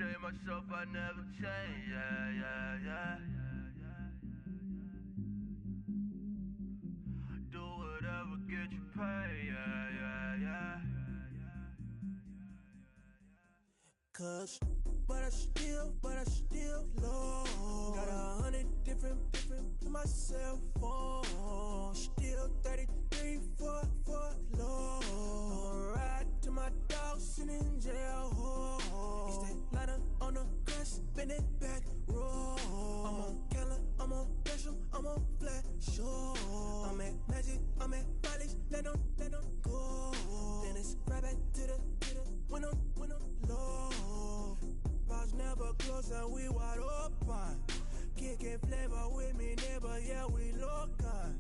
stay myself, I never change, yeah. Do whatever, get you paid, yeah. Cause, but I still love. Got 100 different in my cell phone. Still 33 for love. I'ma ride to my dog sitting in jail. He stay lighter on the grass, bend it back, roll. I'm on Keller, I'm on Gresham, I'm on Flat Shore. I'm at Magic, I'm at Bally's, let them go. Then it's right back to the when I'm low. Bars never close and we wide open. Kicking flavor with me, neighbor, yeah, we local.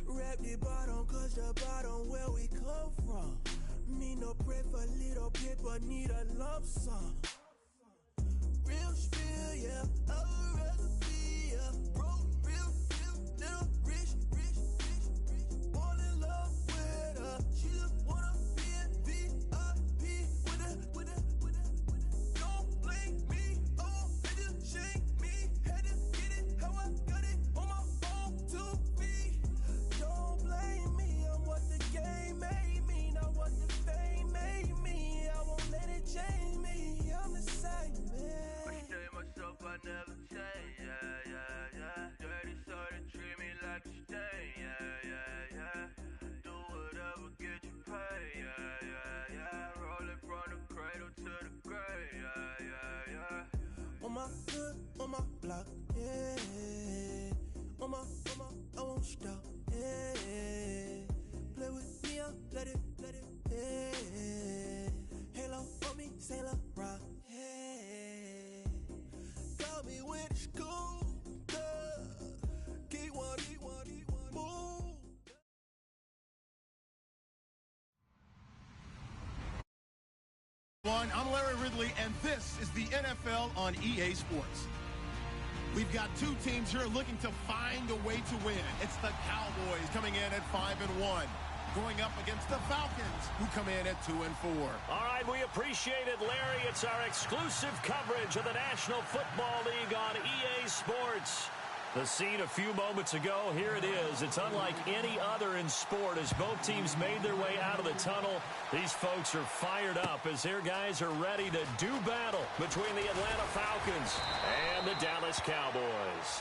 Rap the bottom, cause the bottom where we come from. Me no pray for little paper, need a lump sum. Real spill, yeah, I'd rather be, yeah. Broke, real, little rich. Fall in love with her, she just wanna be a VIP with her. Don't blame me, oh, they just shame me. Had to get it, how I got it, on my phone to be. Don't blame me, I'm what the game made me, not what the fame made me. I won't let it change me, I'm the same, man. I stay myself, I never change, yeah. Dirty so they treat me like a stain, yeah. Do whatever, get you paid, yeah. Rolling from the cradle to the grave, yeah. On my hood, on my block, yeah. On my, I won't stop, yeah. Play with me, I'll let it, yeah. Halo on me, Saint Laurent, yeah. Got me with the school, keep one, move. I'm Larry Ridley, and this is the NFL on EA Sports. We've got two teams here looking to find a way to win. It's the Cowboys coming in at 5-1, going up against the Falcons, who come in at 2-4. All right, we appreciate it, Larry. It's our exclusive coverage of the National Football League on EA Sports. The scene a few moments ago, here it is. It's unlike any other in sport as both teams made their way out of the tunnel. These folks are fired up as their guys are ready to do battle between the Atlanta Falcons and the Dallas Cowboys.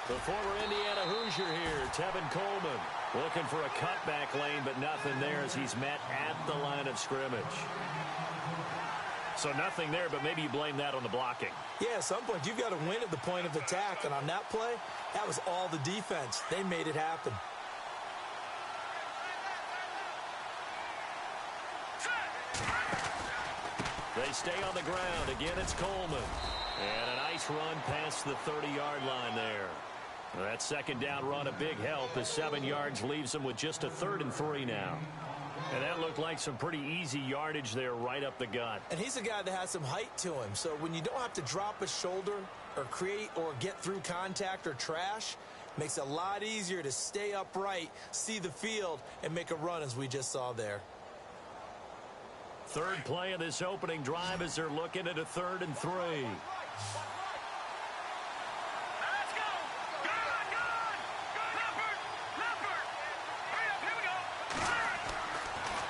The former Indiana Hoosier here, Tevin Coleman, looking for a cutback lane, but nothing there as he's met at the line of scrimmage. So nothing there, but maybe you blame that on the blocking. Yeah, at some point you've got to win at the point of attack, and on that play, that was all the defense. They made it happen. They stay on the ground. Again, it's Coleman. And a nice run past the 30-yard line there. That second down run, a big help. The 7 yards leaves them with just a 3rd and 3 now. And that looked like some pretty easy yardage there right up the gut. And he's a guy that has some height to him. So when you don't have to drop a shoulder or create or get through contact or trash, makes it a lot easier to stay upright, see the field, and make a run as we just saw there. Third play of this opening drive as they're looking at a 3rd and 3.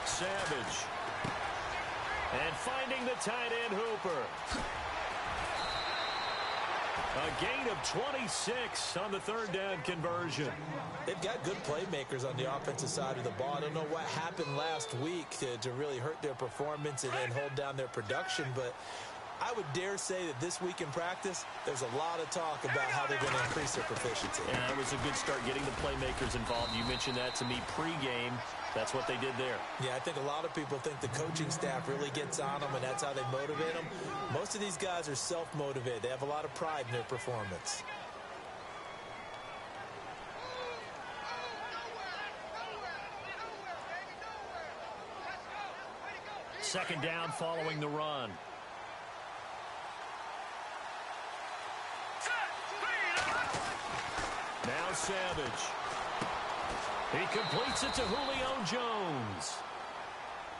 Savage. And finding the tight end Hooper. A gain of 26 on the 3rd down conversion. They've got good playmakers on the offensive side of the ball. I don't know what happened last week to really hurt their performance and hold down their production, but I would dare say that this week in practice, there's a lot of talk about how they're going to increase their proficiency. Yeah, it was a good start getting the playmakers involved. You mentioned that to me pregame. That's what they did there. Yeah, I think a lot of people think the coaching staff really gets on them, and that's how they motivate them. Most of these guys are self-motivated. They have a lot of pride in their performance. Second down following the run. Now Savage. He completes it to Julio Jones.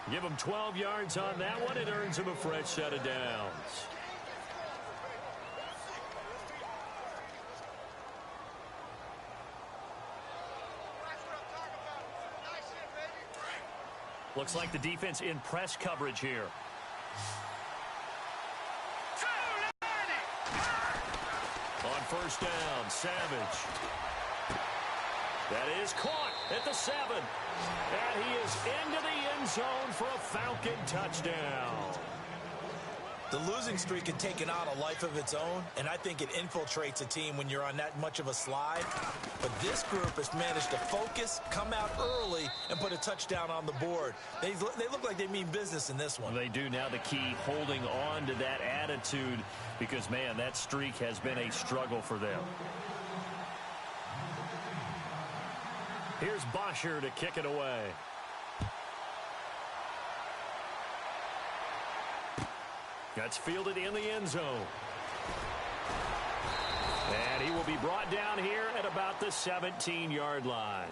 Give him 12 yards on that one. It earns him a fresh set of downs. Looks like the defense in press coverage here. On first down, Savage. That is caught at the 7. And he is into the end zone for a Falcon touchdown. The losing streak had taken on a life of its own, and I think it infiltrates a team when you're on that much of a slide. But this group has managed to focus, come out early, and put a touchdown on the board. They look like they mean business in this one. They do. Now the key, holding on to that attitude, because, man, that streak has been a struggle for them. Here's Bosher to kick it away. That's fielded in the end zone. And he will be brought down here at about the 17-yard line.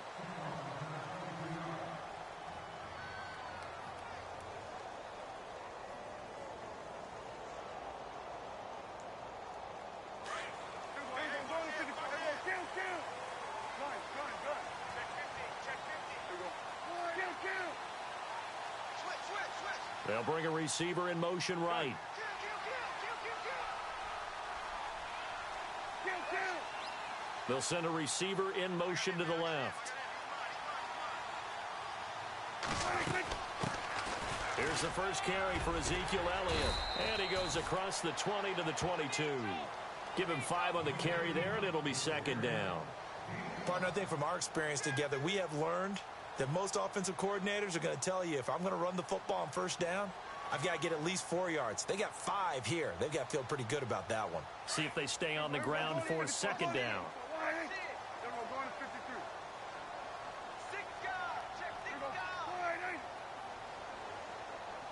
They'll bring a receiver in motion right. They'll send a receiver in motion to the left. Here's the first carry for Ezekiel Elliott. And he goes across the 20 to the 22. Give him 5 on the carry there, and it'll be second down. Partner, I think from our experience together, we have learned that most offensive coordinators are going to tell you, if I'm going to run the football on first down, I've got to get at least 4 yards. They got 5 here. They've got to feel pretty good about that one. See if they stay on the ground for second down.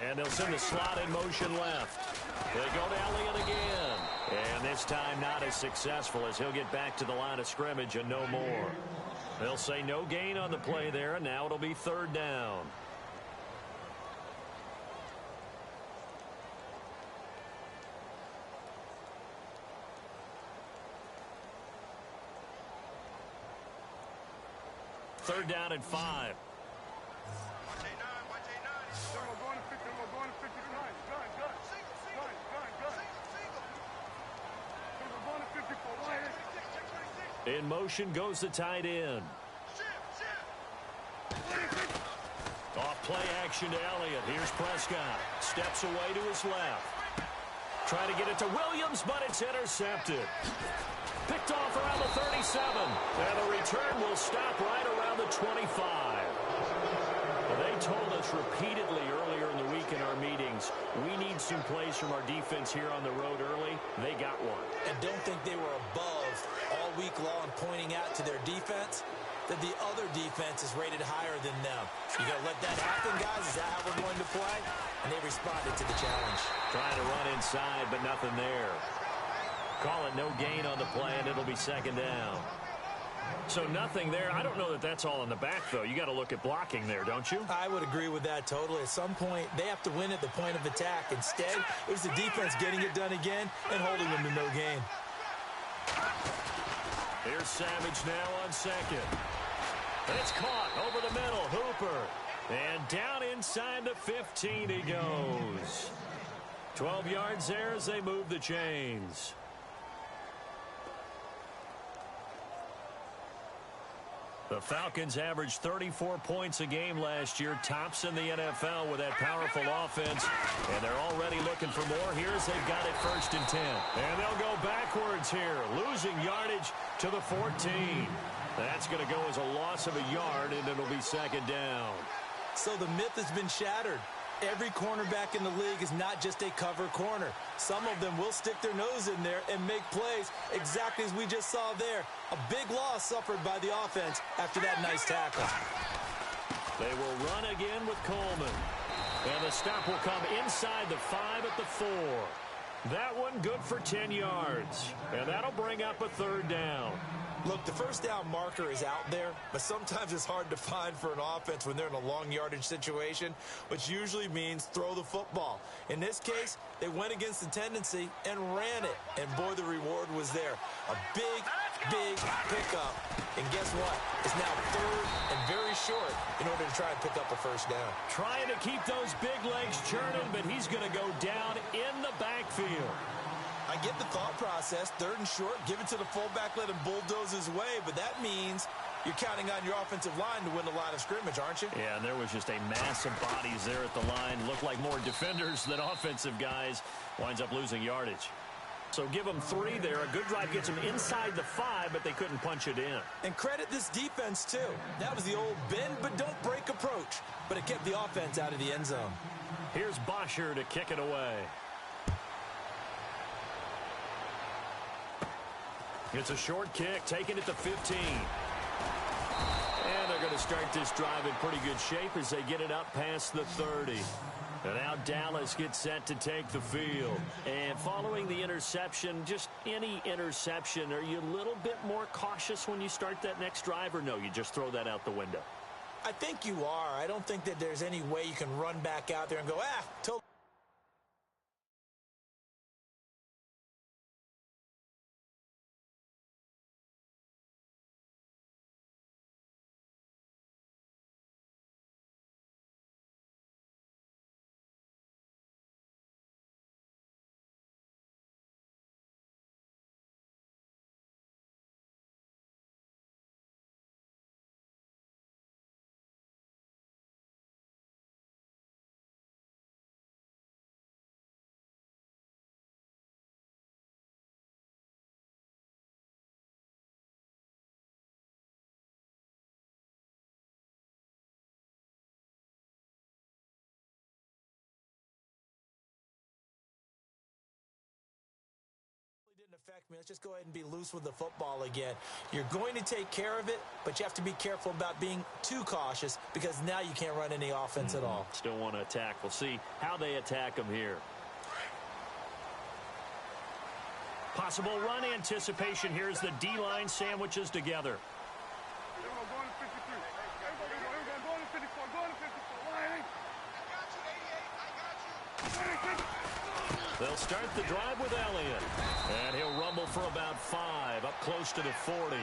And they'll send the slot in motion left. They go to Elliott again. And this time not as successful, as he'll get back to the line of scrimmage and no more. They'll say no gain on the play there, and now it'll be third down. Third down and 5. In motion goes the tight end. Off play action to Elliott. Here's Prescott. Steps away to his left. Trying to get it to Williams, but it's intercepted. Picked off around the 37. And the return will stop right around the 25. Well, they told us repeatedly earlier in the week in our meetings, we need some plays from our defense here on the road early. They got one. And don't think they were above all week long pointing out to their defense that the other defense is rated higher than them. You got to let that happen, guys. Is that how we're going to play? And they responded to the challenge. Trying to run inside, but nothing there. Call it no gain on the play, and it'll be second down. So nothing there. I don't know that that's all in the back, though. You got to look at blocking there, don't you? I would agree with that totally. At some point, they have to win at the point of attack. Instead, it was the defense getting it done again and holding them to no gain. Here's Savage now on second. It's caught over the middle. Hooper. And down inside the 15 he goes. 12 yards there as they move the chains. The Falcons averaged 34 points a game last year, tops in the NFL with that powerful offense, and they're already looking for more. Here's they've got it 1st and 10. And they'll go backwards here, losing yardage to the 14. That's going to go as a loss of a yard, and it'll be 2nd down. So the myth has been shattered. Every cornerback in the league is not just a cover corner. Some of them will stick their nose in there and make plays exactly as we just saw there. A big loss suffered by the offense after that nice tackle. They will run again with Coleman. And the stop will come inside the 5 at the 4. That one good for 10 yards. And that'll bring up a 3rd down. Look, the 1st down marker is out there, but sometimes it's hard to find for an offense when they're in a long yardage situation, which usually means throw the football. In this case, they went against the tendency and ran it, and boy, the reward was there. A big, big pickup, and guess what? It's now 3rd and very short in order to try and pick up a 1st down. Trying to keep those big legs churning, but he's going to go down in the backfield. I get the thought process, 3rd and short, give it to the fullback, let him bulldoze his way, but that means you're counting on your offensive line to win the line of scrimmage, aren't you? Yeah, and there was just a mass of bodies there at the line. Looked like more defenders than offensive guys. Winds up losing yardage. So give them 3 there. A good drive gets them inside the 5, but they couldn't punch it in. And credit this defense, too. That was the old bend but don't break approach, but it kept the offense out of the end zone. Here's Bosher to kick it away. It's a short kick, taking it to 15. And they're going to start this drive in pretty good shape as they get it up past the 30. And now Dallas gets set to take the field. And following the interception, just any interception, are you a little bit more cautious when you start that next drive, or no, you just throw that out the window? I think you are. I don't think that there's any way you can run back out there and go, totally. Didn't affect me. Let's just go ahead and be loose with the football again. You're going to take care of it, but you have to be careful about being too cautious because now you can't run any offense at all. Still want to attack. We'll see how they attack them here. Possible run anticipation. Here's the D-line sandwiches together. They'll start the drive with Elliott. And he'll rumble for about 5, up close to the 40.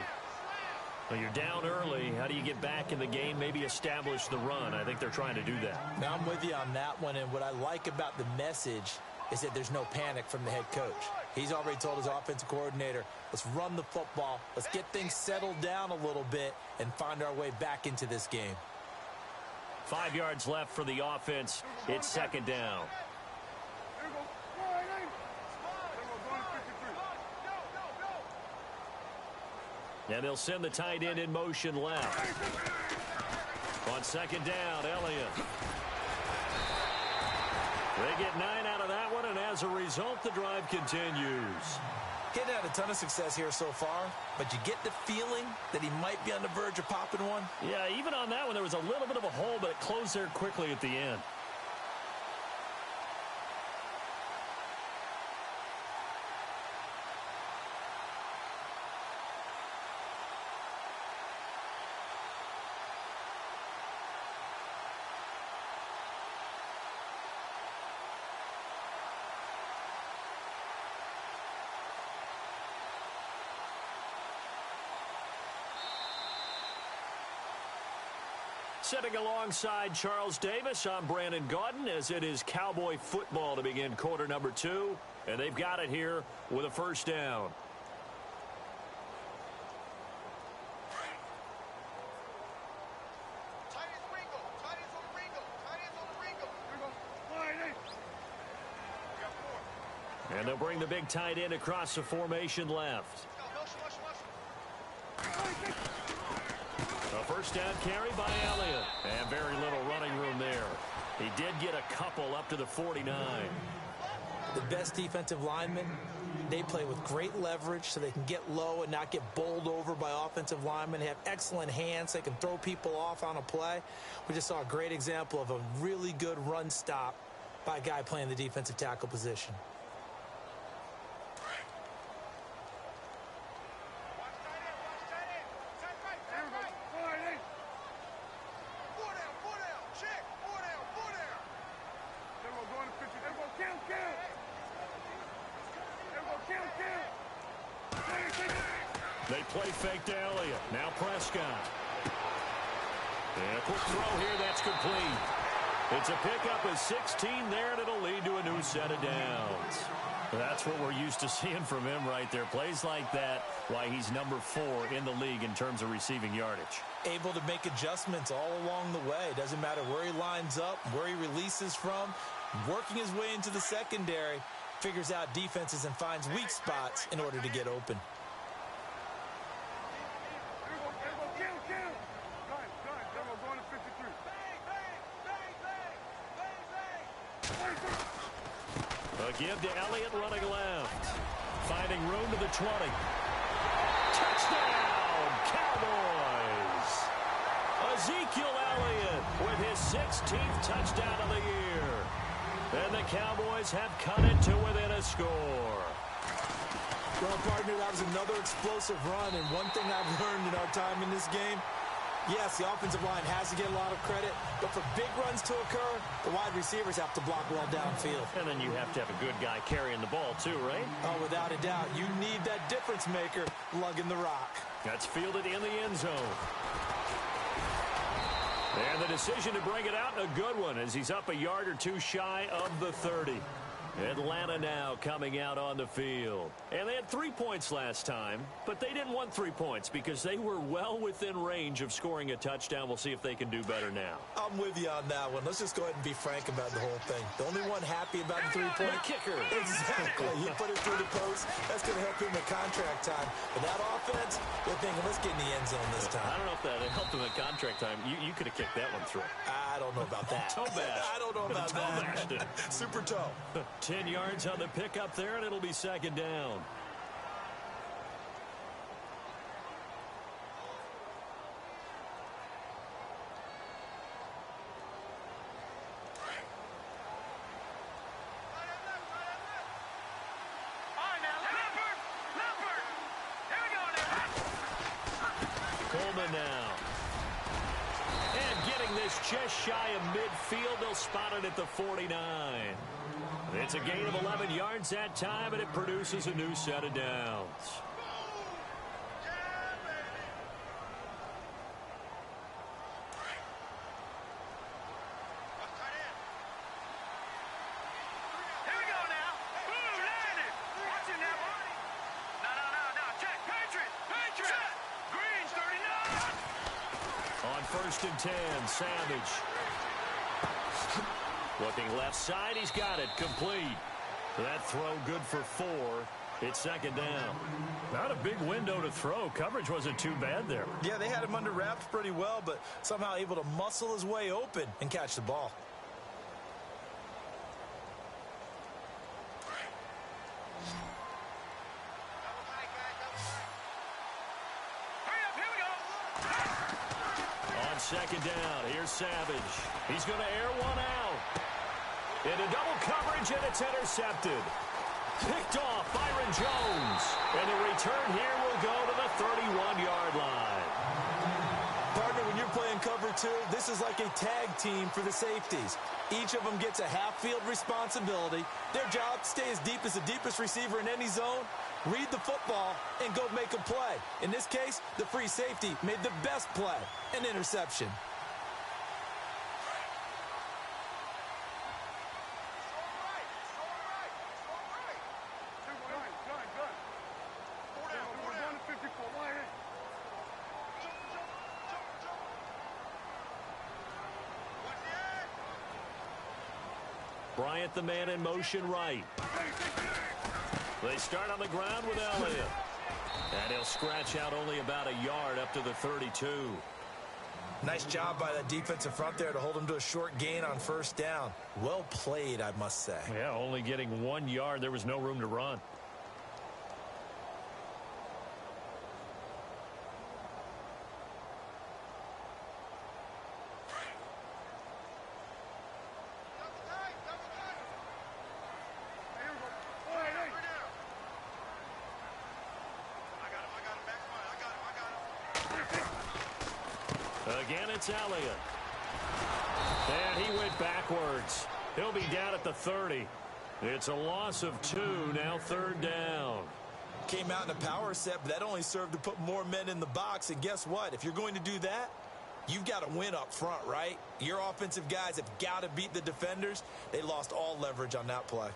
Well, you're down early. How do you get back in the game, maybe establish the run? I think they're trying to do that. Now, I'm with you on that one, and what I like about the message is that there's no panic from the head coach. He's already told his offensive coordinator, let's run the football, let's get things settled down a little bit, and find our way back into this game. 5 yards left for the offense. It's 2nd down. And they'll send the tight end in motion left. On 2nd down, Elliott. They get 9 out of that one, and as a result, the drive continues. Getting had a ton of success here so far, but you get the feeling that he might be on the verge of popping one. Yeah, even on that one, there was a little bit of a hole, but it closed there quickly at the end. Sitting alongside Charles Davis, I'm Brandon Gaudin, as it is Cowboy football to begin quarter number 2. And they've got it here with a 1st down. And they'll bring the big tight end across the formation left. A first down carry by Elliott. And very little running room there. He did get a couple up to the 49. The best defensive linemen, they play with great leverage so they can get low and not get bowled over by offensive linemen. They have excellent hands. They can throw people off on a play. We just saw a great example of a really good run stop by a guy playing the defensive tackle position. They play fake to Elliott. Now Prescott. And a quick throw here. That's complete. It's a pickup of 16 there, and it'll lead to a new set of downs. That's what we're used to seeing from him right there. Plays like that, why he's number 4 in the league in terms of receiving yardage. Able to make adjustments all along the way. Doesn't matter where he lines up, where he releases from. Working his way into the secondary. Figures out defenses and finds weak spots in order to get open. A give to Elliott running left. Finding room to the 20. Touchdown, Cowboys! Ezekiel Elliott with his 16th touchdown of the year. And the Cowboys have cut it to within a score. Well, partner, that was another explosive run. And one thing I've learned in our time in this game, yes, the offensive line has to get a lot of credit, but for big runs to occur, the wide receivers have to block well downfield. And then you have to have a good guy carrying the ball too, right? Oh, without a doubt. You need that difference maker lugging the rock. That's fielded in the end zone. And the decision to bring it out, a good one, as he's up a yard or two shy of the 30. Atlanta now coming out on the field. And they had 3 points last time, but they didn't want 3 points because they were well within range of scoring a touchdown. We'll see if they can do better now. I'm with you on that one. Let's just go ahead and be frank about the whole thing. The only one happy about the 3-point kicker. Exactly. He put it through the post. That's going to help him in contract time. But that offense, they're thinking, let's get in the end zone this time. I don't know if that helped him in contract time. You could have kicked that one through. I don't know about that. Toe bash. I don't know about toe bashed it. Super toe. 10 yards on the pickup there, and it'll be second down. Coleman now. And getting this just shy of midfield, they'll spot it at the 49. It's a gain of 11 yards that time, and it produces a new set of downs. On 1st and 10, Savage. Looking left side, he's got it, complete. That throw good for 4. It's second down. Not a big window to throw. Coverage wasn't too bad there. Yeah, they had him under wraps pretty well, but somehow able to muscle his way open and catch the ball. On second down, here's Savage. He's going to air one out. Into double coverage, and it's intercepted. Picked off Byron Jones. And the return here will go to the 31-yard line. Partner, when you're playing cover 2, this is like a tag team for the safeties. Each of them gets a half-field responsibility. Their job, stay as deep as the deepest receiver in any zone, read the football, and go make a play. In this case, the free safety made the best play, an interception. Bryant, the man in motion right. They start on the ground with Elliott. And he'll scratch out only about a yard up to the 32. Nice job by the defensive front there to hold him to a short gain on first down. Well played, I must say. Yeah, only getting 1 yard. There was no room to run. Again, it's Elliott. And he went backwards. He'll be down at the 30. It's a loss of 2, now third down. Came out in a power set, but that only served to put more men in the box. And guess what? If you're going to do that, you've got to win up front, right? Your offensive guys have got to beat the defenders. They lost all leverage on that play.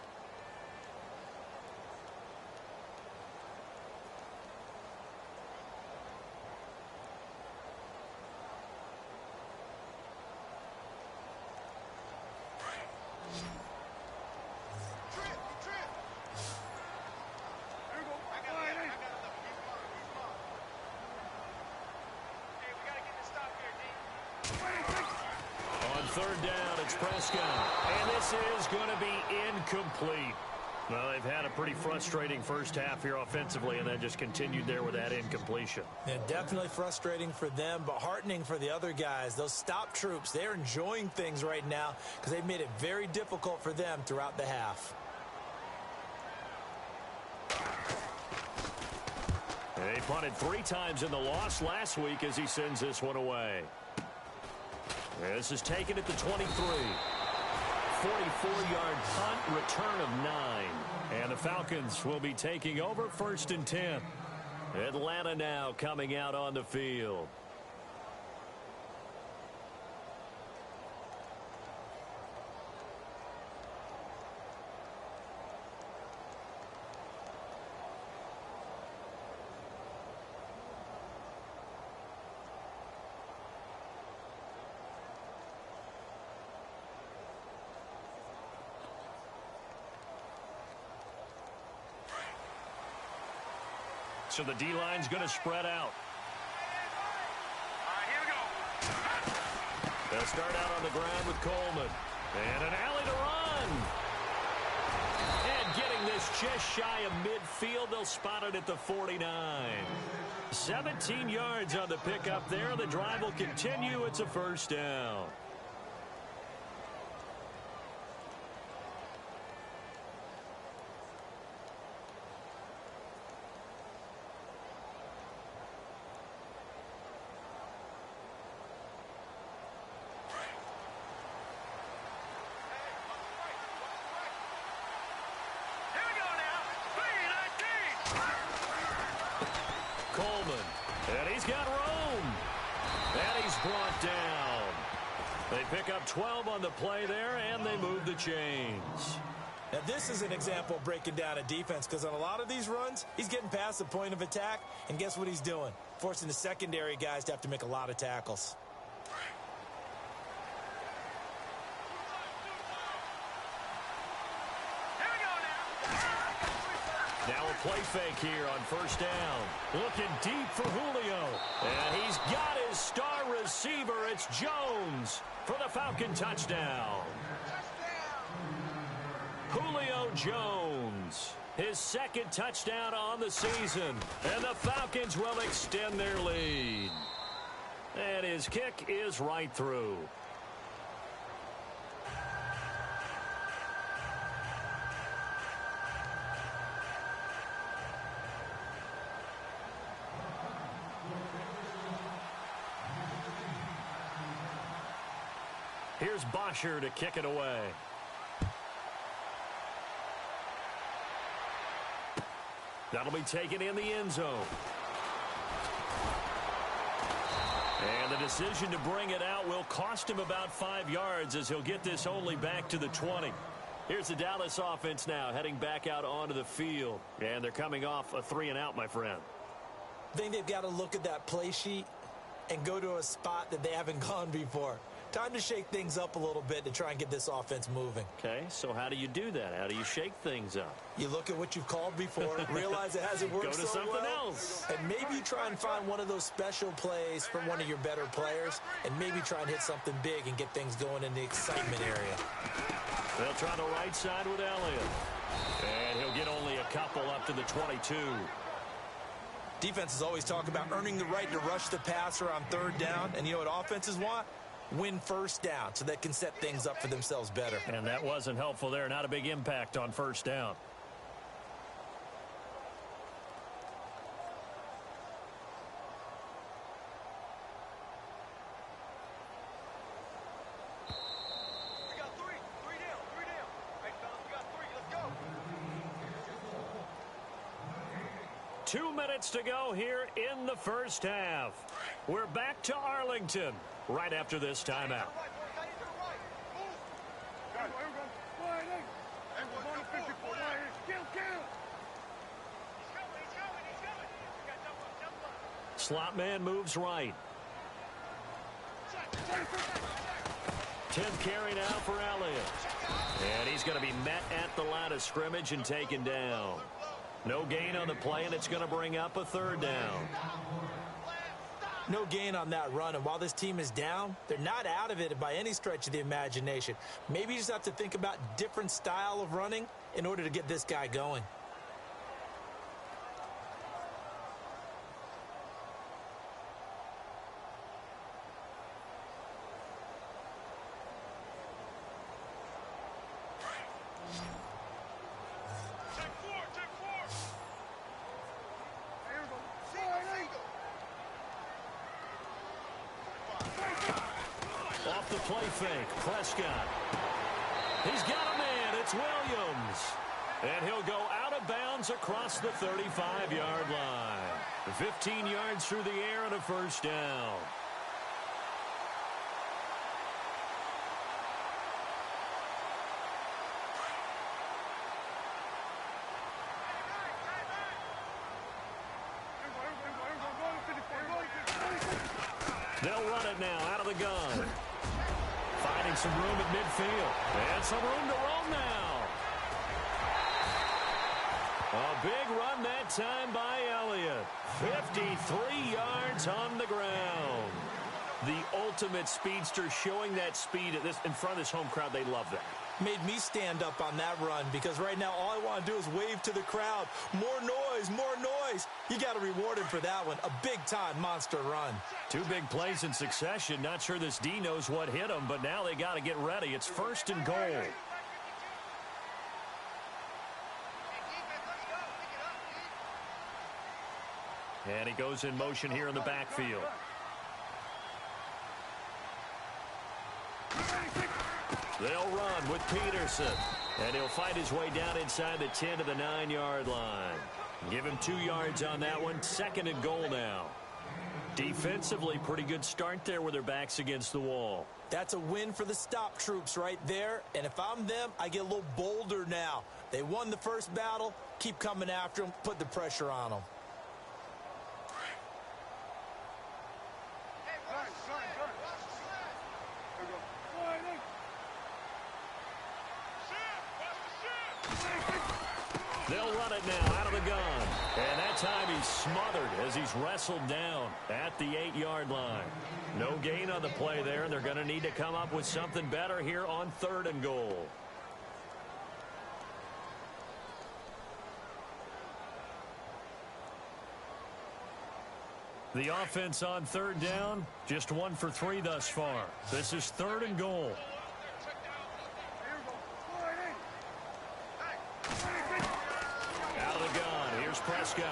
Third down, it's Prescott. And this is going to be incomplete. Well, they've had a pretty frustrating first half here offensively, and then just continued there with that incompletion. Yeah, definitely frustrating for them, but heartening for the other guys. Those stop troops, they're enjoying things right now because they've made it very difficult for them throughout the half. They punted 3 times in the loss last week as he sends this one away. This is taken at the 23. 44-yard punt, return of 9. And the Falcons will be taking over 1st and 10. Atlanta now coming out on the field. So the D-line's going to spread out. All right, here we go. They'll start out on the ground with Coleman. And an alley to run. And getting this just shy of midfield, they'll spot it at the 49. 17 yards on the pickup there. The drive will continue. It's a first down. Coleman, and he's got room. And he's brought down. They pick up 12 on the play there, and they move the chains. Now, this is an example of breaking down a defense because on a lot of these runs, he's getting past the point of attack, and guess what he's doing? Forcing the secondary guys to have to make a lot of tackles. Now a play fake here on first down. Looking deep for Julio. And he's got his star receiver. It's Jones for the Falcon touchdown. Julio Jones, his 2nd touchdown on the season. And the Falcons will extend their lead. And his kick is right through. Here's Bosher to kick it away. That'll be taken in the end zone. And the decision to bring it out will cost him about 5 yards as he'll get this only back to the 20. Here's the Dallas offense now heading back out onto the field. And they're coming off a 3-and-out, my friend. I think they've got to look at that play sheet and go to a spot that they haven't gone before. Time to shake things up a little bit to try and get this offense moving. Okay, so how do you do that? How do you shake things up? You look at what you've called before, realize it hasn't worked Go to so something well, else. and maybe you try and find one of those special plays from one of your better players, and maybe try and hit something big and get things going in the excitement area. They'll try the right side with Elliott. And he'll get only a couple up to the 22. Defenses always talk about earning the right to rush the passer on third down, and you know what offenses want? Win first down so they can set things up for themselves better. And that wasn't helpful there. Not a big impact on first down. We got three. Three down. Right, fellas, we got three. Let's go. 2 minutes to go here in the first half. We're back to Arlington right after this timeout. Slot man moves right. 10th carry now for Elliott. And he's going to be met at the line of scrimmage and taken down. No gain on the play, and it's going to bring up a third down. No gain on that run, and while this team is down, they're not out of it by any stretch of the imagination. Maybe you just have to think about different style of running in order to get this guy going. Off the play fake, Prescott. He's got a man, it's Williams. And he'll go out of bounds across the 35-yard line. 15 yards through the air and a first down. They'll run it now out of the gun. Finding some room at midfield. And some room to roam now. A big run that time by Elliott. 53 yards on the ground. The ultimate speedster, showing that speed in front of this home crowd. They love that. Made me stand up on that run because right now all I want to do is wave to the crowd. More noise, more noise. You got to reward him for that one. A big-time monster run. 2 big plays in succession. Not sure this D knows what hit him, but now they got to get ready. It's first and goal. And he goes in motion here in the backfield. They'll run with Peterson. And he'll find his way down inside the 10 to the 9-yard line. Give him 2 yards on that one. Second and goal now. Defensively, pretty good start there with their backs against the wall. That's a win for the stop troops right there. And if I'm them, I get a little bolder now. They won the first battle. Keep coming after them. Put the pressure on them. They'll run it now out of the gun. And that time he's smothered as he's wrestled down at the 8-yard line. No gain on the play there, and they're going to need to come up with something better here on third and goal. The offense on third down, just 1 for 3 thus far. This is third and goal. Out of the gun, here's Prescott.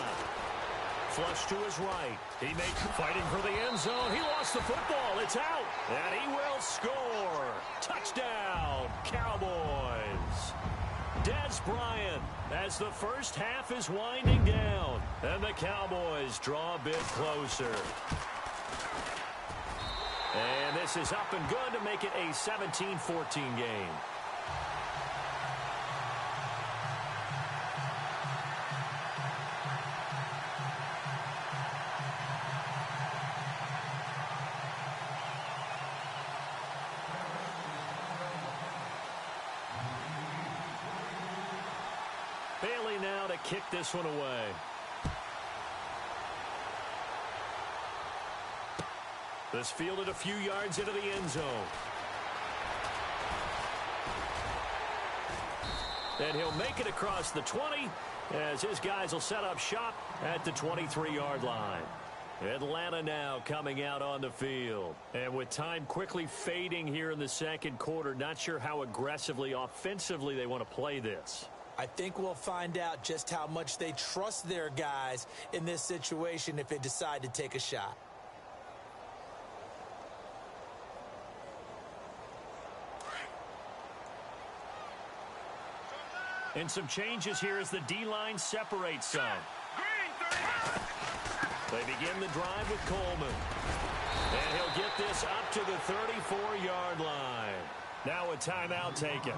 Flush to his right. He makes fighting for the end zone. He lost the football. It's out. And he will score. Touchdown, Cowboys. Des Bryant as the first half is winding down. And the Cowboys draw a bit closer. And this is up and good to make it a 17-14 game. Bailey now to kick this one away. This fielded a few yards into the end zone. And he'll make it across the 20 as his guys will set up shop at the 23-yard line. Atlanta now coming out on the field. And with time quickly fading here in the second quarter, not sure how aggressively, offensively they want to play this. I think we'll find out just how much they trust their guys in this situation if they decide to take a shot. And some changes here as the D-line separates some. They begin the drive with Coleman. And he'll get this up to the 34-yard line. Now a timeout taken.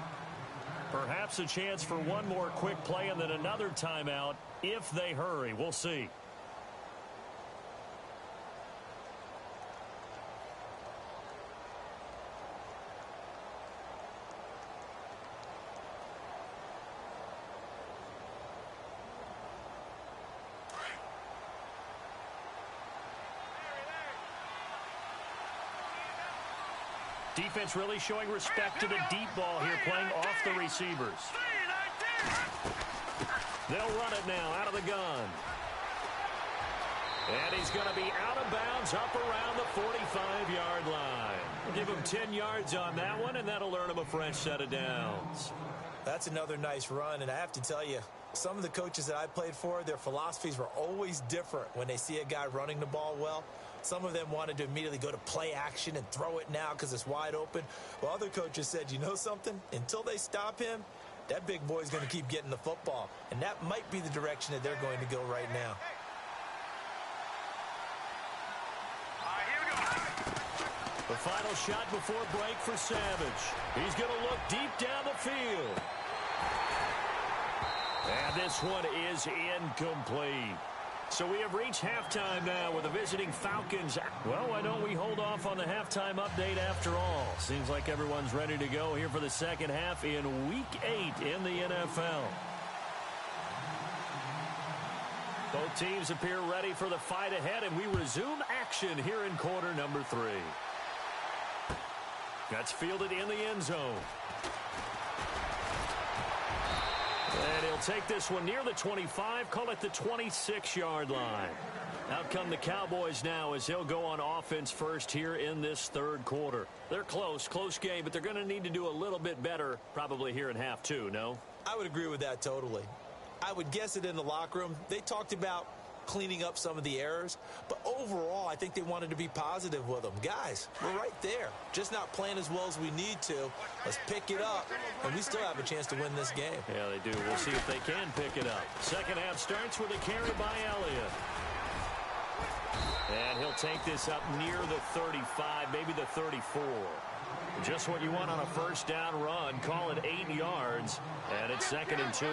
Perhaps a chance for one more quick play and then another timeout if they hurry. We'll see. Defense really showing respect to the deep ball here, playing off the receivers. They'll run it now out of the gun. And he's going to be out of bounds up around the 45-yard line. We'll give him 10 yards on that one, and that'll earn him a fresh set of downs. That's another nice run, and I have to tell you, some of the coaches that I played for, their philosophies were always different when they see a guy running the ball well. Some of them wanted to immediately go to play action and throw it now because it's wide open. While other coaches said, you know something? Until they stop him, that big boy's going to keep getting the football. And that might be the direction that they're going to go right now. The final shot before break for Savage. He's going to look deep down the field. And this one is incomplete. So we have reached halftime now with the visiting Falcons. Well, why don't we hold off on the halftime update after all? Seems like everyone's ready to go here for the second half in Week 8 in the NFL. Both teams appear ready for the fight ahead, and we resume action here in quarter number 3. That's fielded in the end zone. And he'll take this one near the 25, call it the 26-yard line. Out come the Cowboys now as he'll go on offense first here in this third quarter. They're close game, but they're going to need to do a little bit better probably here in half 2, no? I would agree with that totally. I would guess it in the locker room. They talked about cleaning up some of the errors, but overall I think they wanted to be positive with them. Guys, we're right there, just not playing as well as we need to. Let's pick it up, and we still have a chance to win this game. Yeah, they do. We'll see if they can pick it up. Second half starts with a carry by Elliott. And he'll take this up near the 35, maybe the 34. Just what you want on a first down run. Call it 8 yards, and it's 2nd and 2.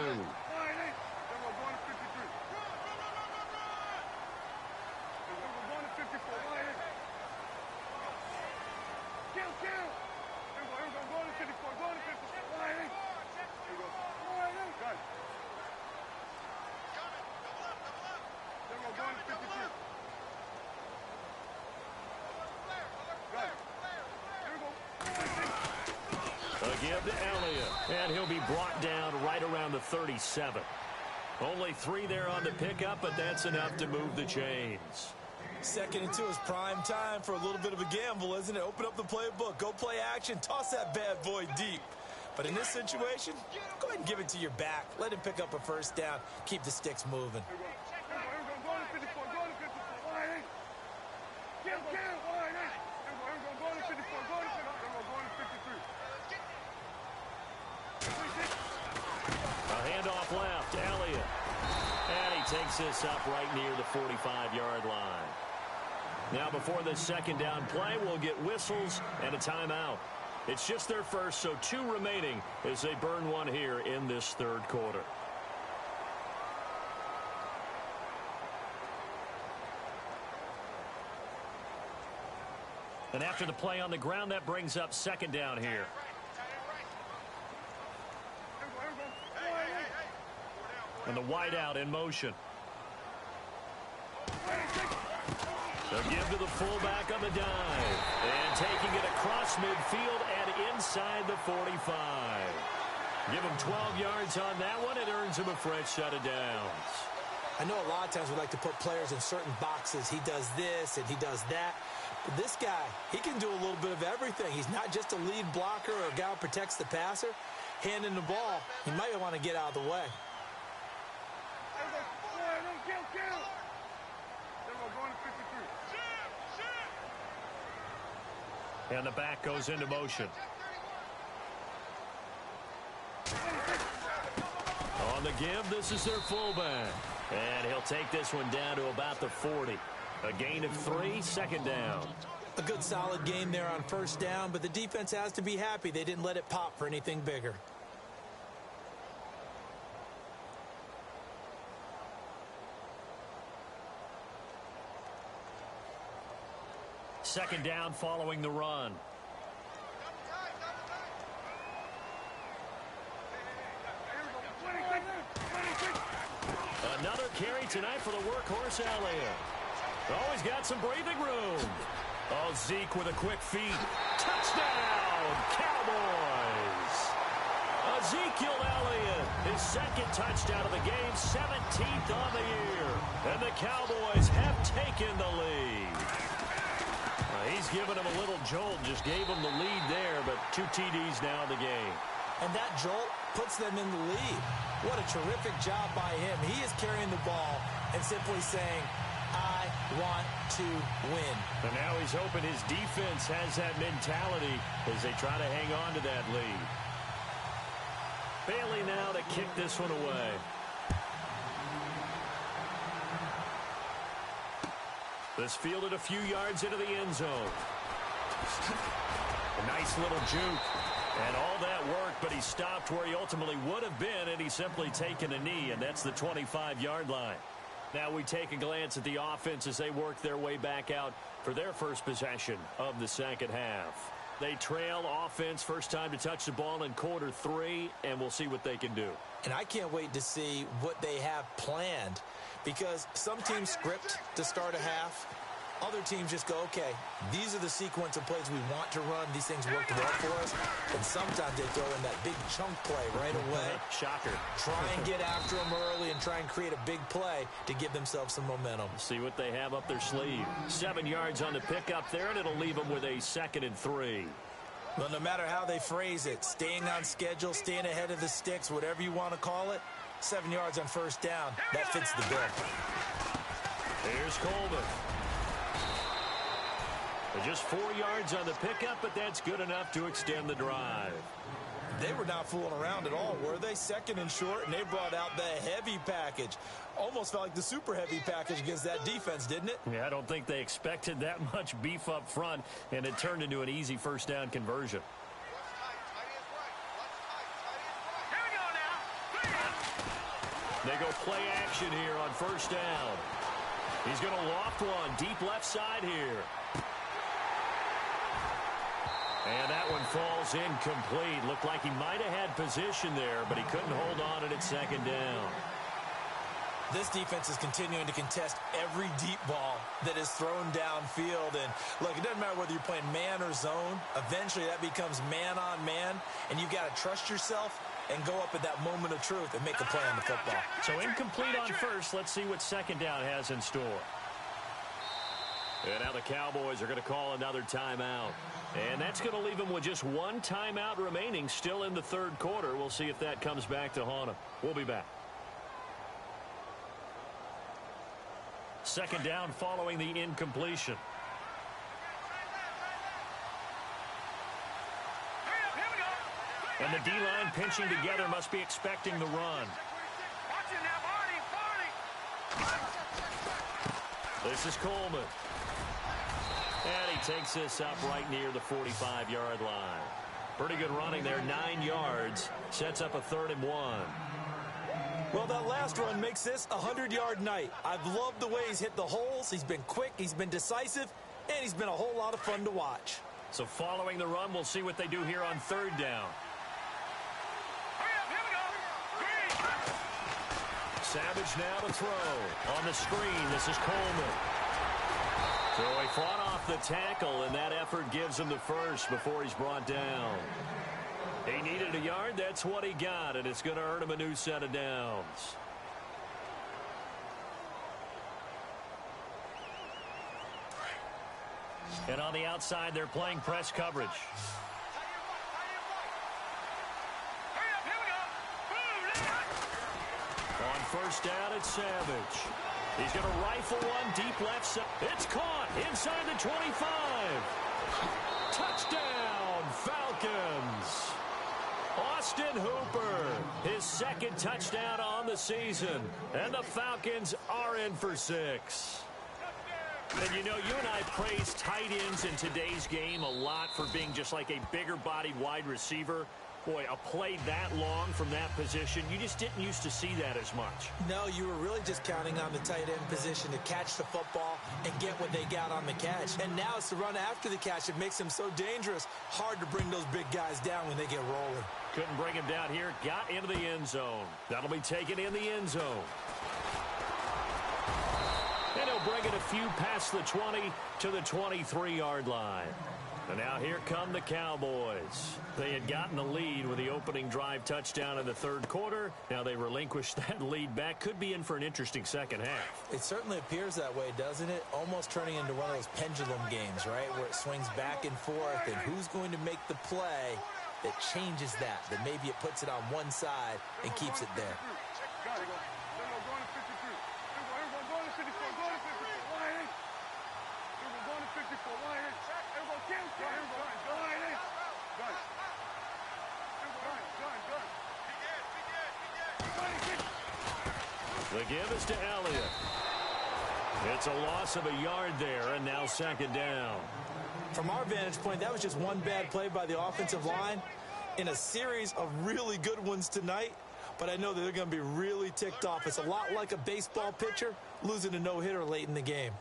A give to Elliott, and he'll be brought down right around the 37. Only 3 there on the pickup, but that's enough to move the chains. 2nd and 2 is prime time for a little bit of a gamble, isn't it? Open up the playbook, go play action, toss that bad boy deep. But in this situation, go ahead and give it to your back. Let him pick up a first down. Keep the sticks moving. A handoff left, Elliott. And he takes this up right near the 45-yard line. Now before the second down play, we'll get whistles and a timeout. It's just their first, so 2 remaining as they burn one here in this third quarter. And after the play on the ground, that brings up second down here. And the wideout in motion. They'll give to the fullback on the dive. And taking it across midfield and inside the 45. Give him 12 yards on that one. It earns him a fresh set of downs. I know a lot of times we like to put players in certain boxes. He does this and he does that. But this guy, he can do a little bit of everything. He's not just a lead blocker or a guy who protects the passer. Handing the ball, he might want to get out of the way. And the back goes into motion. On the give, this is their fullback. And he'll take this one down to about the 40. A gain of 3, second down. A good solid game there on first down, but the defense has to be happy they didn't let it pop for anything bigger. Second down following the run. Another carry tonight for the workhorse Elliott. Always got some breathing room. Oh, Zeke with a quick feed. Touchdown, Cowboys. Ezekiel Elliott, his second touchdown of the game, 17th on the year. And the Cowboys have taken the lead. He's given him a little jolt, just gave him the lead there, but 2 TDs now in the game. And that jolt puts them in the lead. What a terrific job by him. He is carrying the ball and simply saying, I want to win. And now he's hoping his defense has that mentality as they try to hang on to that lead. Bailey now to kick this one away. This fielded a few yards into the end zone. A nice little juke. And all that worked, but he stopped where he ultimately would have been, and he's simply taken a knee, and that's the 25-yard line. Now we take a glance at the offense as they work their way back out for their first possession of the second half. They trail offense, first time to touch the ball in quarter 3, and we'll see what they can do. And I can't wait to see what they have planned, because some teams script to start a half. Other teams just go, okay, these are the sequence of plays we want to run. These things worked well for us. And sometimes they throw in that big chunk play right away. Shocker. Try and get after them early and try and create a big play to give themselves some momentum. See what they have up their sleeve. 7 yards on the pickup there, and it'll leave them with a 2nd and 3. Well, no matter how they phrase it, staying on schedule, staying ahead of the sticks, whatever you want to call it, 7 yards on first down, that fits the bill. Here's Coleman. Just 4 yards on the pickup, but that's good enough to extend the drive. They were not fooling around at all, were they? 2nd and short, and they brought out the heavy package. Almost felt like the super heavy package against that defense, didn't it? Yeah, I don't think they expected that much beef up front, and it turned into an easy first down conversion. They go play action here on first down. He's going to loft one deep left side here. And that one falls incomplete. Looked like he might have had position there, but he couldn't hold on at second down. This defense is continuing to contest every deep ball that is thrown downfield. And look, it doesn't matter whether you're playing man or zone. Eventually that becomes man on man, and you've got to trust yourself and go up at that moment of truth and make a play on the football. So incomplete on first. Let's see what second down has in store. And now the Cowboys are going to call another timeout. And that's going to leave them with just 1 timeout remaining still in the third quarter. We'll see if that comes back to haunt them. We'll be back. Second down following the incompletion. And the D-line pinching together must be expecting the run. This is Coleman. And he takes this up right near the 45-yard line. Pretty good running there, 9 yards. Sets up a 3rd and 1. Well, that last run makes this a 100-yard night. I've loved the way he's hit the holes. He's been quick, he's been decisive, and he's been a whole lot of fun to watch. So following the run, we'll see what they do here on 3rd down. Savage now to throw. On the screen, this is Coleman. So he fought off the tackle, and that effort gives him the first before he's brought down. He needed a yard. That's what he got, and it's going to earn him a new set of downs. And on the outside, they're playing press coverage. On first down, it's Savage. He's going to rifle one deep left side. It's caught inside the 25. Touchdown, Falcons. Austin Hooper, his second touchdown on the season. And the Falcons are in for 6. And you know, you and I praise tight ends in today's game a lot for being just like a bigger-bodied wide receiver. Boy, a play that long from that position, you just didn't used to see that as much. No, you were really just counting on the tight end position to catch the football and get what they got on the catch. And now it's the run after the catch. It makes them so dangerous. Hard to bring those big guys down when they get rolling. Couldn't bring him down here. Got into the end zone. That'll be taken in the end zone. And he'll bring it a few past the 20 to the 23-yard line. And now here come the Cowboys. They had gotten the lead with the opening drive touchdown in the third quarter. Now they relinquished that lead back. Could be in for an interesting second half. It certainly appears that way, doesn't it? Almost turning into one of those pendulum games, right? Where it swings back and forth, and who's going to make the play that changes that maybe it puts it on one side and keeps it there. The give is to Elliott. It's a loss of a yard there, and now second down. From our vantage point, that was just one bad play by the offensive line in a series of really good ones tonight. But I know that they're going to be really ticked off. It's a lot like a baseball pitcher losing a no-hitter late in the game.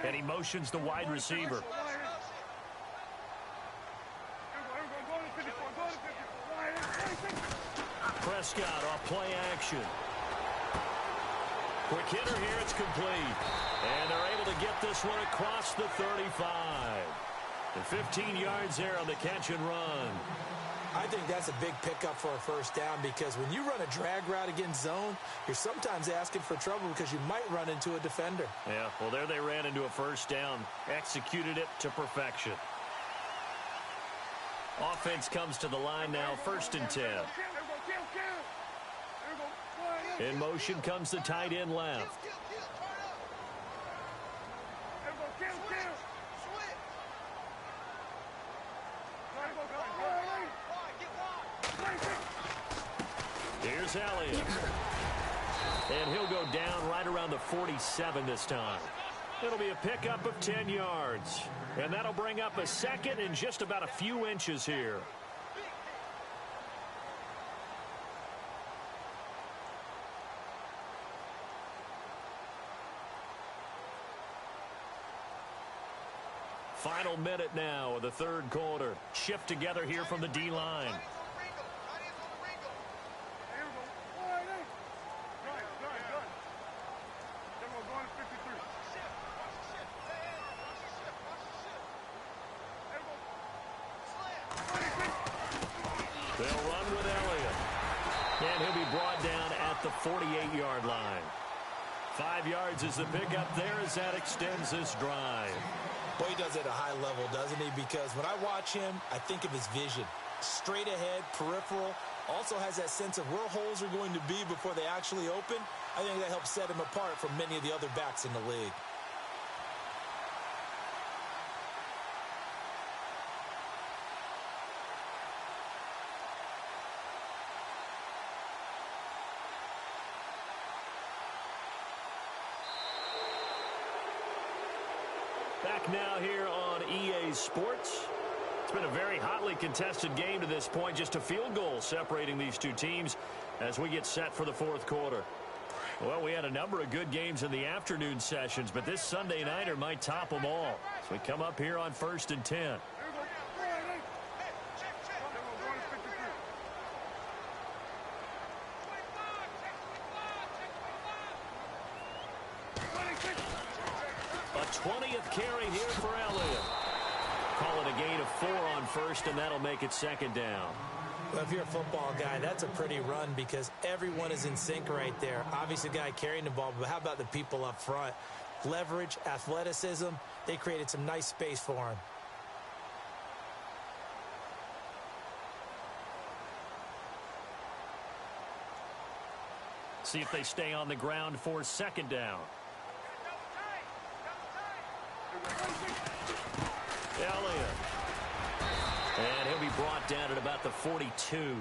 And he motions the wide receiver. Prescott off play action. Quick hitter here, it's complete. And they're able to get this one across the 35. And 15 yards there on the catch and run. I think that's a big pickup for a first down because when you run a drag route against zone, you're sometimes asking for trouble because you might run into a defender. Yeah, well, there they ran into a first down. Executed it to perfection. Offense comes to the line now, 1st and 10. In motion comes the tight end left. Here's Elliott. And he'll go down right around the 47 this time. It'll be a pickup of 10 yards. And that'll bring up a second and just about a few inches here. Final minute now of the third quarter. Shift together here from the D-line. They'll run with Elliott. And he'll be brought down at the 48-yard line. 5 yards is the pickup there as that extends this drive. Boy, he does it at a high level, doesn't he? Because when I watch him, I think of his vision. Straight ahead, peripheral. Also has that sense of where holes are going to be before they actually open. I think that helps set him apart from many of the other backs in the league. Back now here on EA Sports. It's been a very hotly contested game to this point. Just a field goal separating these two teams as we get set for the fourth quarter. Well, we had a number of good games in the afternoon sessions, but this Sunday nighter might top them all. So we come up here on 1st and 10. 20th carry here for Elliott. Call it a gain of 4 on first, and that'll make it second down. Well, if you're a football guy, that's a pretty run because everyone is in sync right there. Obviously, the guy carrying the ball, but how about the people up front? Leverage, athleticism, they created some nice space for him. See if they stay on the ground for second down. Elliott. And he'll be brought down at about the 42.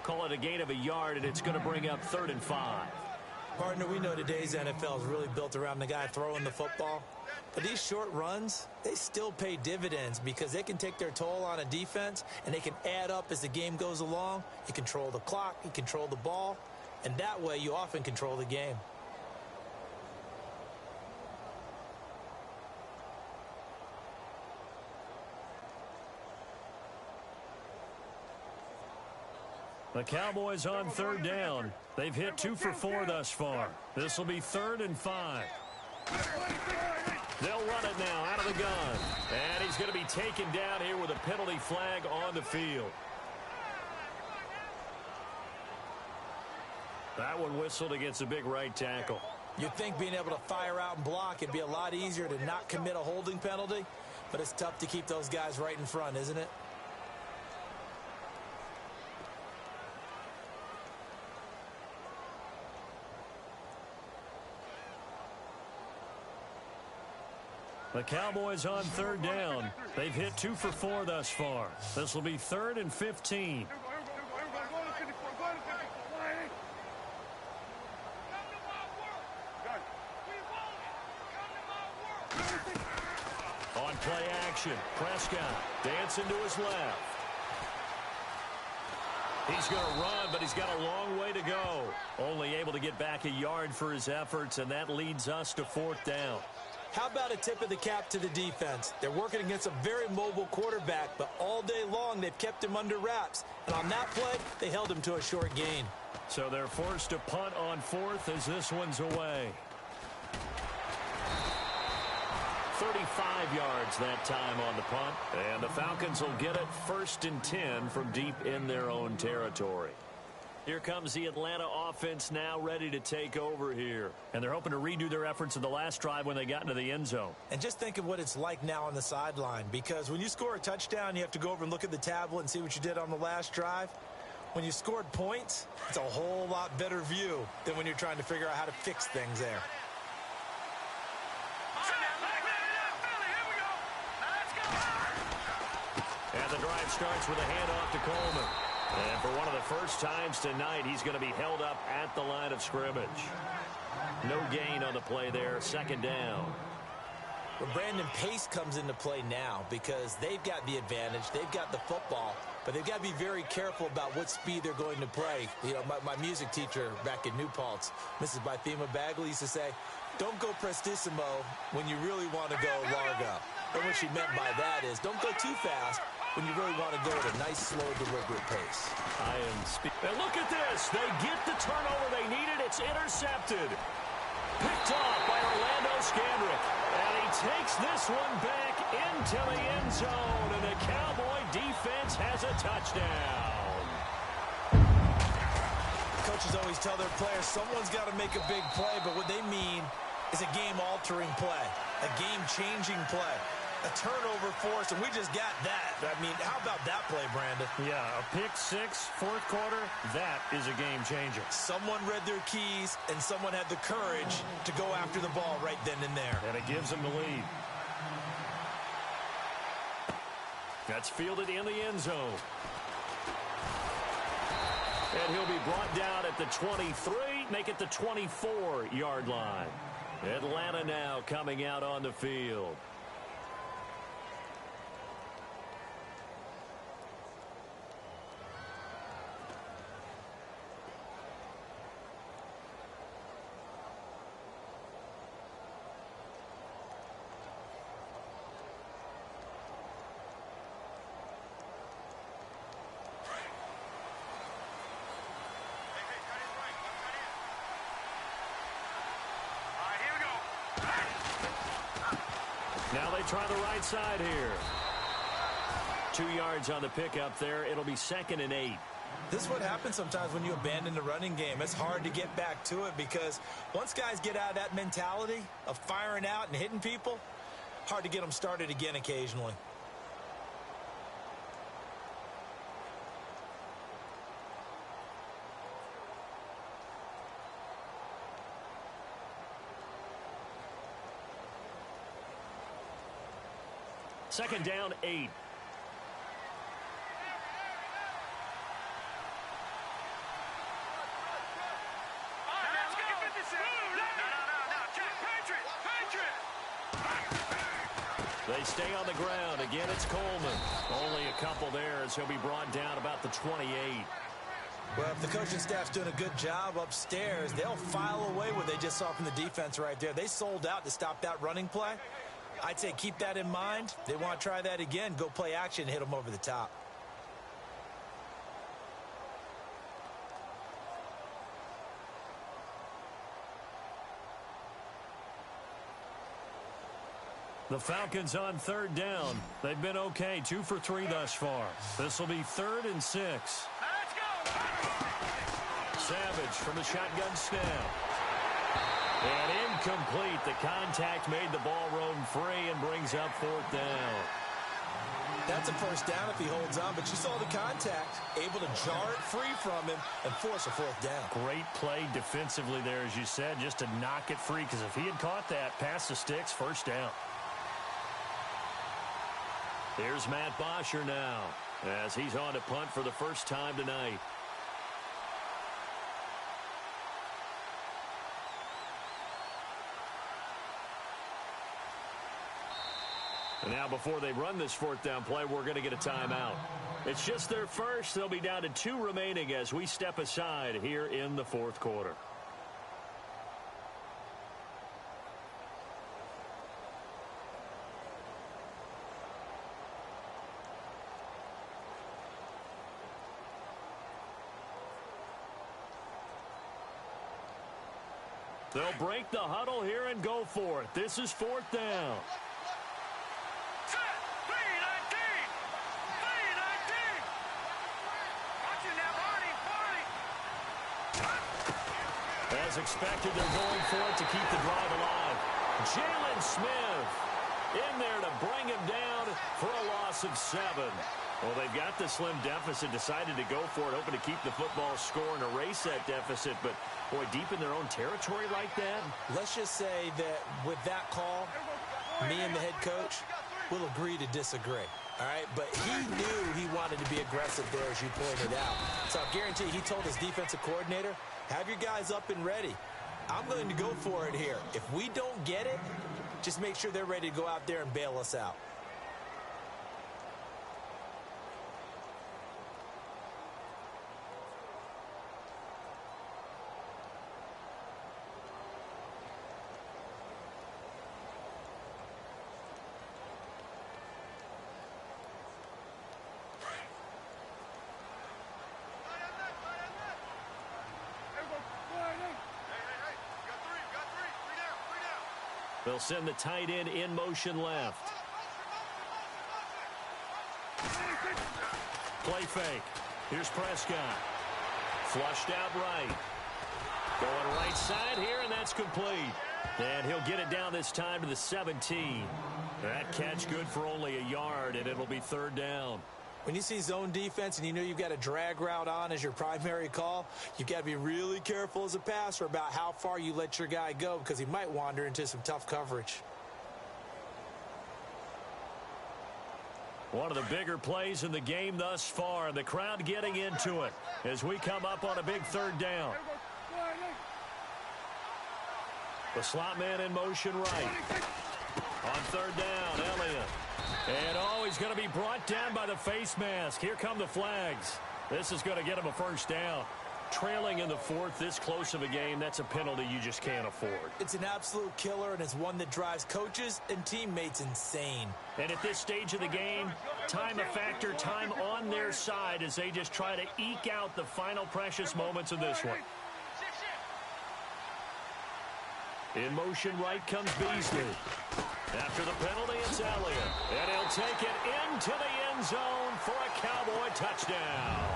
Call it a gain of a yard, and it's going to bring up 3rd and 5. Partner, we know today's NFL is really built around the guy throwing the football. But these short runs, they still pay dividends because they can take their toll on a defense, and they can add up as the game goes along. You control the clock, you control the ball, and that way you often control the game. The Cowboys on 3rd down. They've hit 2 for 4 thus far. This will be 3rd and 5. They'll run it now out of the gun. And he's going to be taken down here with a penalty flag on the field. That one whistled against a big right tackle. You'd think being able to fire out and block it'd be a lot easier to not commit a holding penalty, but it's tough to keep those guys right in front, isn't it? The Cowboys on 3rd down. They've hit 2 for 4 thus far. This will be 3rd and 15. On play action, Prescott dancing to his left. He's going to run, but he's got a long way to go. Only able to get back a yard for his efforts, and that leads us to 4th down. How about a tip of the cap to the defense? They're working against a very mobile quarterback, but all day long they've kept him under wraps. And on that play, they held him to a short gain. So they're forced to punt on 4th as this one's away. 35 yards that time on the punt. And the Falcons will get it 1st and 10 from deep in their own territory. Here comes the Atlanta offense now ready to take over here. And they're hoping to redo their efforts in the last drive when they got into the end zone. And just think of what it's like now on the sideline, because when you score a touchdown, you have to go over and look at the tablet and see what you did on the last drive. When you scored points, it's a whole lot better view than when you're trying to figure out how to fix things there. And the drive starts with a handoff to Coleman. And for one of the first times tonight, he's going to be held up at the line of scrimmage. No gain on the play there, 2nd down. But Brandon, pace comes into play now because they've got the advantage. They've got the football, but they've got to be very careful about what speed they're going to play. You know, my music teacher back in New Paltz, Mrs. Bythema Bagley, used to say, don't go prestissimo when you really want to go largo. And what she meant by that is don't go too fast when you really want to go at a nice, slow, deliberate pace. And look at this. They get the turnover they needed. It's intercepted. Picked off by Orlando Scandrick. And he takes this one back into the end zone. And the Cowboy defense has a touchdown. Coaches always tell their players someone's got to make a big play, but what they mean is a game-altering play, a game-changing play. A turnover force, and we just got that. I mean, how about that play, Brandon? Yeah, a pick 6, 4th quarter, that is a game changer. Someone read their keys, and someone had the courage to go after the ball right then and there. And it gives them the lead. That's fielded in the end zone. And he'll be brought down at the 23, make it the 24-yard line. Atlanta now coming out on the field. Now they try the right side here. 2 yards on the pickup there. It'll be 2nd and 8. This is what happens sometimes when you abandon the running game. It's hard to get back to it because once guys get out of that mentality of firing out and hitting people, hard to get them started again occasionally. Second down, 8. They stay on the ground. Again, it's Coleman. Only a couple there as he'll be brought down about the 28. Well, if the coaching staff's doing a good job upstairs, they'll file away what they just saw from the defense right there. They sold out to stop that running play. I'd say keep that in mind. They want to try that again. Go play action and hit them over the top. The Falcons on 3rd down. They've been okay, 2 for 3 thus far. This will be 3rd and 6. Let's go! Savage from the shotgun snap. And incomplete. The contact made the ball roam free and brings up 4th down. That's a first down if he holds on, but you saw the contact. Able to jar it free from him and force a 4th down. Great play defensively there, as you said, just to knock it free, because if he had caught that, past the sticks, 1st down. Here's Matt Bosher now as he's on to punt for the first time tonight. And now before they run this 4th down play, we're going to get a timeout. It's just their first. They'll be down to 2 remaining as we step aside here in the 4th quarter. They'll break the huddle here and go for it. This is 4th down. Set! 3-19! 3-19! Watch it now, Barney! As expected, they're going for it to keep the drive alive. Jalen Smith in there to bring him down for a loss of 7. Well, they've got the slim deficit, decided to go for it, hoping to keep the football score and erase that deficit. But, boy, deep in their own territory like that. Let's just say that with that call, me and the head coach will agree to disagree. All right, but he knew he wanted to be aggressive there, as you pointed out. So I guarantee he told his defensive coordinator, have your guys up and ready. I'm going to go for it here. If we don't get it, just make sure they're ready to go out there and bail us out. They'll send the tight end in motion left. Play fake. Here's Prescott. Flushed out right. Going right side here, and that's complete. And he'll get it down this time to the 17. That catch good for only a yard, and it'll be 3rd down. When you see zone defense and you know you've got a drag route on as your primary call, you've got to be really careful as a passer about how far you let your guy go, because he might wander into some tough coverage. One of the bigger plays in the game thus far. The crowd getting into it as we come up on a big 3rd down. The slot man in motion right. On 3rd down, Elliott. And, he's going to be brought down by the face mask. Here come the flags. This is going to get him a 1st down. Trailing in the 4th, this close of a game, that's a penalty you just can't afford. It's an absolute killer, and it's one that drives coaches and teammates insane. And at this stage of the game, time a factor, time on their side as they just try to eke out the final precious moments of this one. In motion right comes Beasley. After the penalty, it's Elliott. And he'll take it into the end zone for a Cowboy touchdown.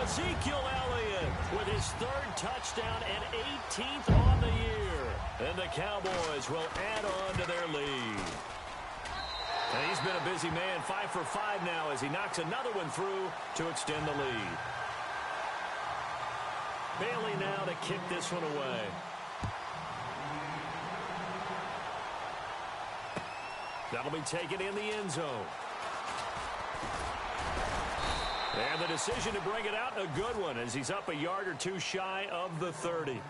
Ezekiel Elliott with his 3rd touchdown and 18th on the year. And the Cowboys will add on to their lead. And he's been a busy man, 5 for 5 now as he knocks another one through to extend the lead. Bailey now to kick this one away. That'll be taken in the end zone. And the decision to bring it out, a good one, as he's up a yard or two shy of the 30.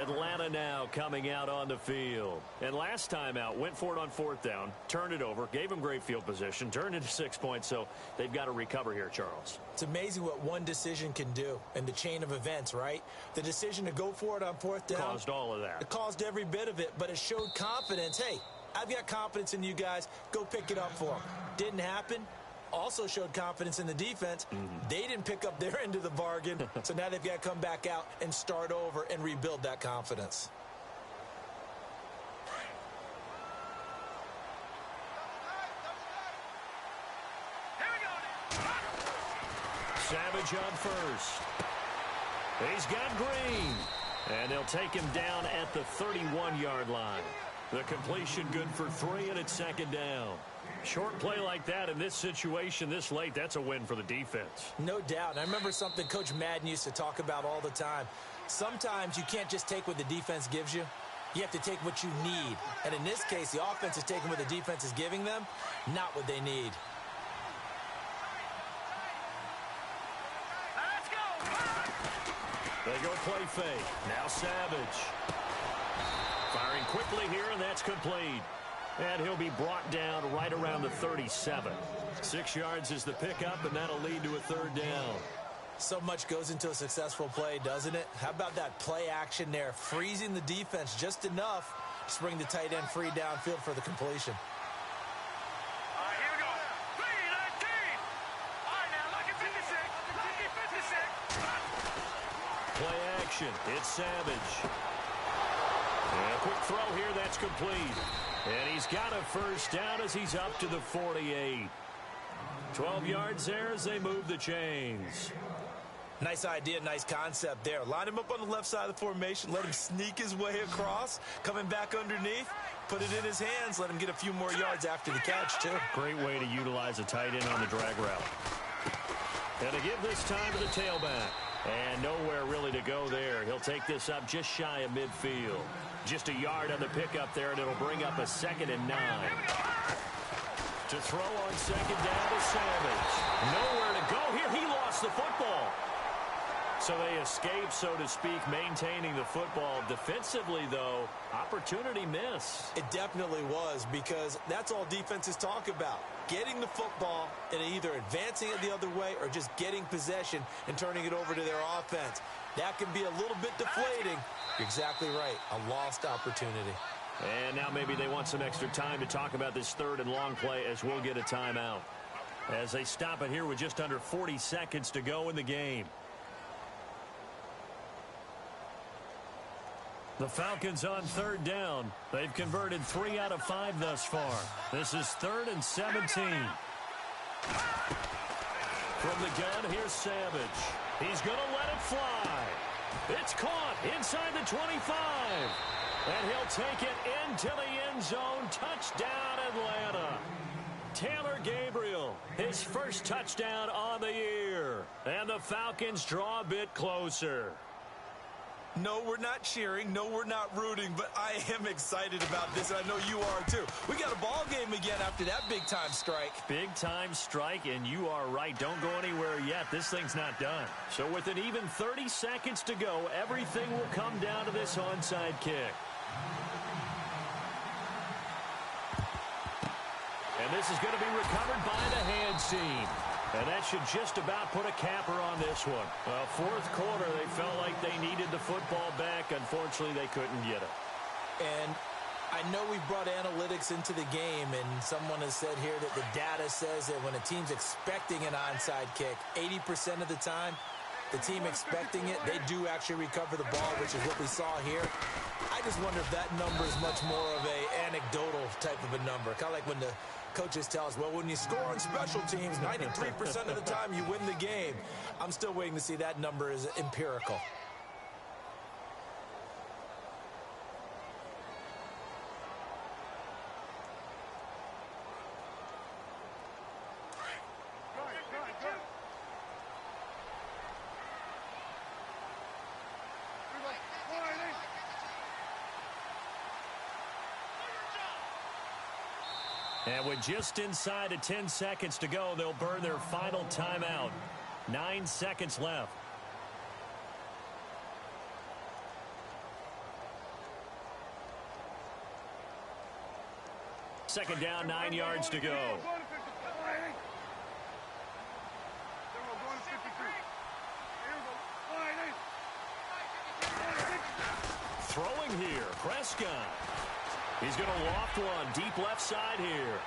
Atlanta now coming out on the field. And last time out, went for it on 4th down, turned it over, gave him great field position, turned into 6 points, so they've got to recover here, Charles. It's amazing what one decision can do in the chain of events, right? The decision to go for it on 4th down. Caused all of that. It caused every bit of it, but it showed confidence. Hey, I've got confidence in you guys. Go pick it up for them. Didn't happen. Also showed confidence in the defense. They didn't pick up their end of the bargain, so now they've got to come back out and start over and rebuild that confidence. Savage on first. He's got Green. And they'll take him down at the 31-yard line. The completion good for 3, and it's 2nd down. Short play like that in this situation this late, that's a win for the defense. No doubt. And I remember something Coach Madden used to talk about all the time. Sometimes you can't just take what the defense gives you. You have to take what you need. And in this case, the offense is taking what the defense is giving them, not what they need. They go play fake. Now Savage. Firing quickly here, and that's complete. And he'll be brought down right around the 37. 6 yards is the pickup, and that'll lead to a 3rd down. So much goes into a successful play, doesn't it? How about that play action there? Freezing the defense just enough to bring the tight end free downfield for the completion. All right, here we go. 3-19. All right, now, lucky 56. Lucky 56. Play action. It's Savage. And a quick throw here, that's complete. And he's got a 1st down as he's up to the 48. 12 yards there as they move the chains. Nice idea, nice concept there. Line him up on the left side of the formation, let him sneak his way across, coming back underneath, put it in his hands, let him get a few more yards after the catch, too. Great way to utilize a tight end on the drag route. And to give this time to the tailback. And nowhere really to go there. He'll take this up just shy of midfield. Just a yard on the pickup there, and it'll bring up a 2nd and 9. To throw on 2nd down to Savage. Nowhere to go here. He lost the football. So they escape, so to speak, maintaining the football. Defensively, though, opportunity miss. It definitely was, because that's all defenses talk about. Getting the football and either advancing it the other way or just getting possession and turning it over to their offense. That can be a little bit deflating. You're exactly right. A lost opportunity. And now maybe they want some extra time to talk about this 3rd and long play as we'll get a timeout. As they stop it here with just under 40 seconds to go in the game. The Falcons on 3rd down. They've converted 3 out of 5 thus far. This is 3rd and 17. From the gun, here's Savage. He's going to let it fly. It's caught inside the 25. And he'll take it into the end zone. Touchdown, Atlanta. Taylor Gabriel, his 1st touchdown on the year. And the Falcons draw a bit closer. No, we're not cheering. No, we're not rooting, but I am excited about this, and I know you are too. We got a ball game again after that big-time strike. Big-time strike, and you are right. Don't go anywhere yet. This thing's not done. So with an even 30 seconds to go, everything will come down to this onside kick. And this is going to be recovered by the hands team. And that should just about put a capper on this one. 4th quarter, they felt like they needed the football back. Unfortunately, they couldn't get it. And I know we've brought analytics into the game, and someone has said here that the data says that when a team's expecting an onside kick, 80% of the time, the team expecting it, they do actually recover the ball, which is what we saw here. I just wonder if that number is much more of a anecdotal type of a number. Kind of like when the coaches tell us, well, when you score on special teams, 93% of the time you win the game. I'm still waiting to see that number is empirical. And with just inside of 10 seconds to go, they'll burn their final timeout. 9 seconds left. Second down, 9 yards to go. Throwing here, Prescott. He's going to loft one deep left side here.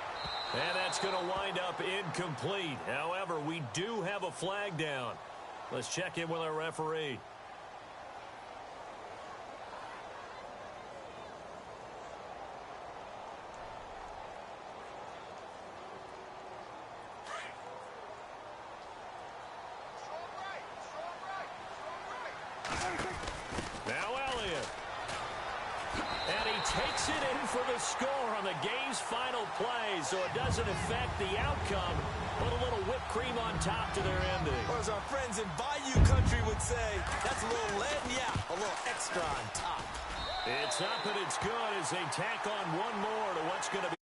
And that's going to wind up incomplete. However, we do have a flag down. Let's check in with our referee. Takes it in for the score on the game's final play, so it doesn't affect the outcome, but a little whipped cream on top to their ending. Or as our friends in Bayou Country would say, that's a little lead, yeah, a little extra on top. It's up and it's good as they tack on one more to what's going to be